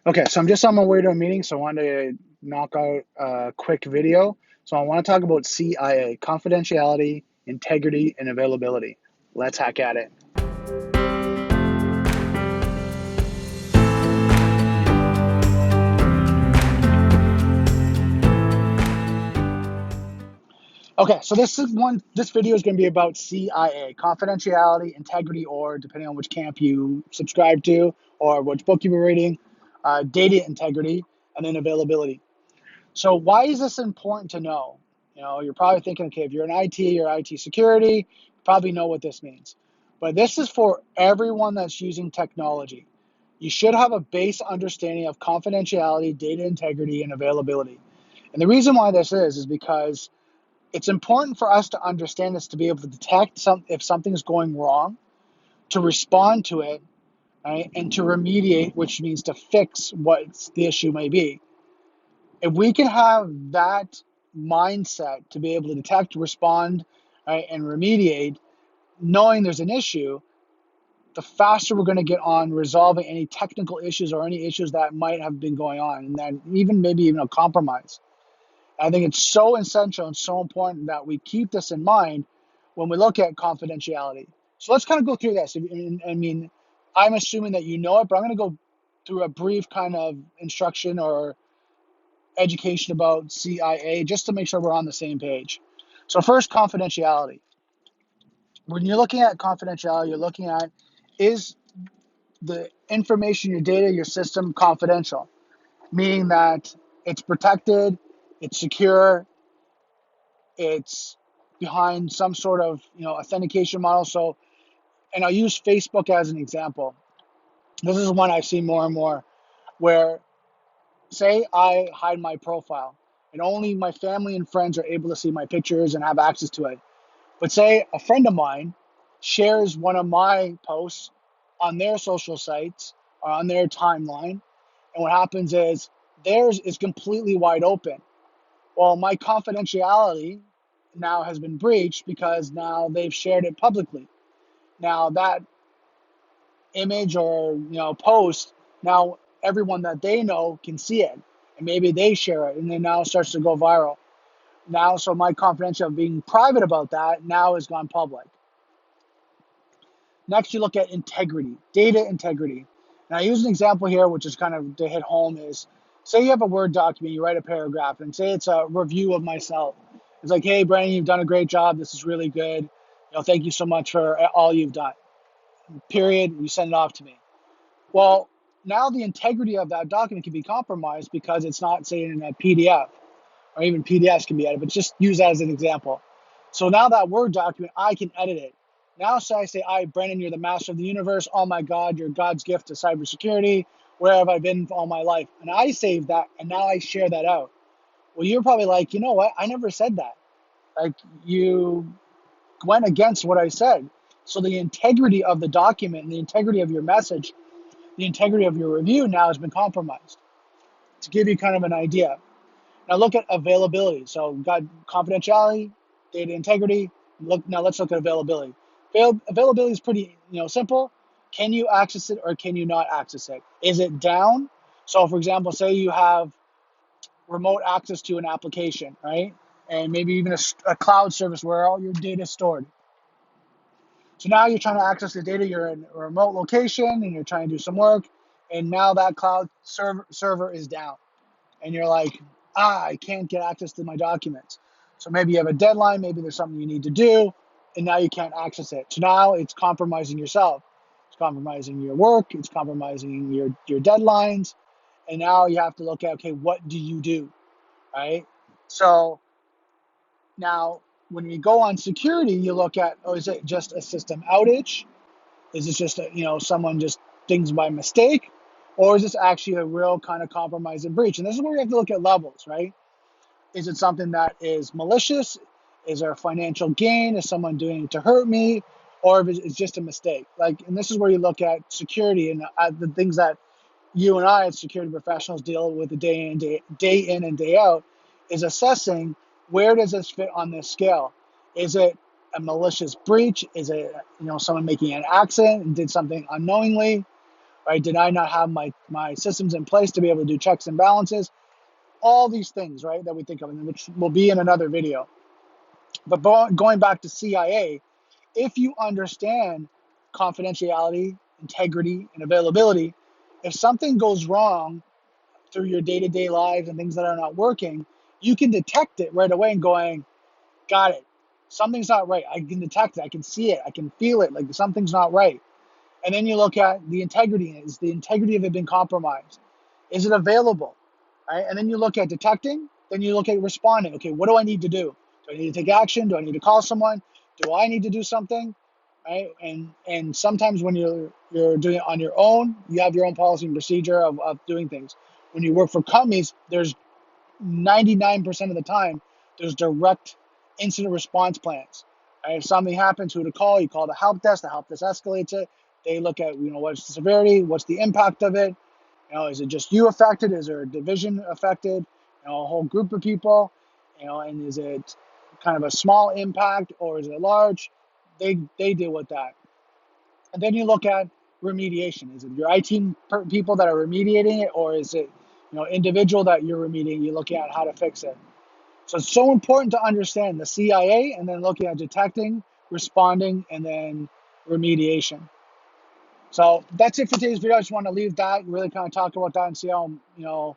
Okay, so I'm just on my way to a meeting, so I wanted to knock out a quick video. So I want to talk about CIA, confidentiality, integrity, and availability. Let's hack at it. Okay, so this video is going to be about CIA, confidentiality, integrity, or depending on which camp you subscribe to or which book you were reading, data integrity, and then availability. So why is this important to know? You're probably thinking, okay, if you're in IT or IT security, you probably know what this means. But this is for everyone that's using technology. You should have a base understanding of confidentiality, data integrity, and availability. And the reason why this is because it's important for us to understand this to be able to detect if something's going wrong, to respond to it, right, and to remediate, which means to fix what the issue may be. If we can have that mindset to be able to detect, respond, right, and remediate, knowing there's an issue, the faster we're going to get on resolving any technical issues or any issues that might have been going on, and then maybe even a compromise. I think it's so essential and so important that we keep this in mind when we look at confidentiality. So let's kind of go through this. I mean, I'm assuming that you know it, but I'm going to go through a brief kind of instruction or education about CIA just to make sure we're on the same page. So first, confidentiality. When you're looking at confidentiality, you're looking at, is the information, your data, your system confidential? Meaning that it's protected, it's secure, it's behind some sort of authentication model. So, and I'll use Facebook as an example. This is one I've seen more and more, where say I hide my profile and only my family and friends are able to see my pictures and have access to it. But say a friend of mine shares one of my posts on their social sites or on their timeline, and what happens is theirs is completely wide open. Well, my confidentiality now has been breached because now they've shared it publicly. Now that image or post, now everyone that they know can see it, and maybe they share it, and then now it starts to go viral. Now, so my confidential of being private about that now has gone public. Next, you look at integrity, data integrity. And I use an example here, which is kind of to hit home is, say you have a Word document, you write a paragraph, and say it's a review of myself. It's like, hey, Brandon, you've done a great job. This is really good. Thank you so much for all you've done. Period. You send it off to me. Well, now the integrity of that document can be compromised because it's not, say, in a PDF, or even PDFs can be edited, but just use that as an example. So now that Word document, I can edit it. Now, so I say, Brandon, you're the master of the universe. Oh my God, you're God's gift to cybersecurity. Where have I been all my life? And I save that, and now I share that out. Well, you're probably like, you know what? I never said that. Like, you went against what I said. So the integrity of the document and the integrity of your message, the integrity of your review now has been compromised. To give you kind of an idea. Now look at availability. So we've got confidentiality, data integrity. Now let's look at availability. Availability is pretty simple. Can you access it or can you not access it? Is it down? So for example, say you have remote access to an application, right? And maybe even a cloud service where all your data is stored. So now you're trying to access the data. You're in a remote location and you're trying to do some work, and now that cloud server is down, and you're like, I can't get access to my documents. So maybe you have a deadline, maybe there's something you need to do, and now you can't access it. So now it's compromising yourself. It's compromising your work, it's compromising your deadlines, and now you have to look at, okay, what do you do, right? So now when you go on security, you look at, oh, is it just a system outage? Is this just someone just things by mistake? Or is this actually a real kind of compromise and breach? And this is where we have to look at levels, right? Is it something that is malicious? Is there a financial gain? Is someone doing it to hurt me? Or if it's just a mistake? Like, and this is where you look at security and the things that you and I as security professionals deal with the day in and day out, is assessing where does this fit on this scale? Is it a malicious breach? Is it someone making an accident and did something unknowingly? right? Did I not have my systems in place to be able to do checks and balances? All these things, right, that we think of, which will be in another video. But going back to CIA, if you understand confidentiality, integrity, and availability, if something goes wrong through your day-to-day lives and things that are not working, you can detect it right away and going, got it. Something's not right. I can detect it. I can see it. I can feel it. Like something's not right. And then you look at the integrity. Is the integrity of it been compromised? Is it available? Right? And then you look at detecting. Then you look at responding. Okay, what do I need to do? Do I need to take action? Do I need to call someone? Do I need to do something? Right? And sometimes when you're doing it on your own, you have your own policy and procedure of doing things. When you work for companies, there's 99% of the time, there's direct incident response plans. Right? If something happens, who to call? You call the help desk. The help desk escalates it. They look at, what's the severity, what's the impact of it. Is it just you affected? Is there a division affected? A whole group of people. And is it kind of a small impact or is it large? They deal with that. And then you look at remediation. Is it your IT people that are remediating it, or is it individual that you're remediating? You look at how to fix it. So it's so important to understand the CIA and then looking at detecting, responding, and then remediation. So that's it for today's video. I just want to leave that, really kind of talk about that and see how,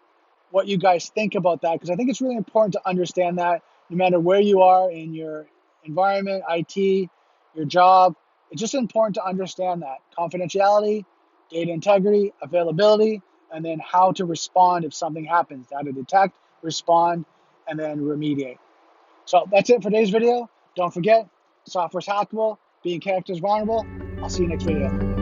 what you guys think about that. Because I think it's really important to understand that no matter where you are in your environment, IT, your job, it's just important to understand that confidentiality, data integrity, availability, and then how to respond if something happens, how to detect, respond, and then remediate. So that's it for today's video. Don't forget, software's hackable, being characters vulnerable. I'll see you next video.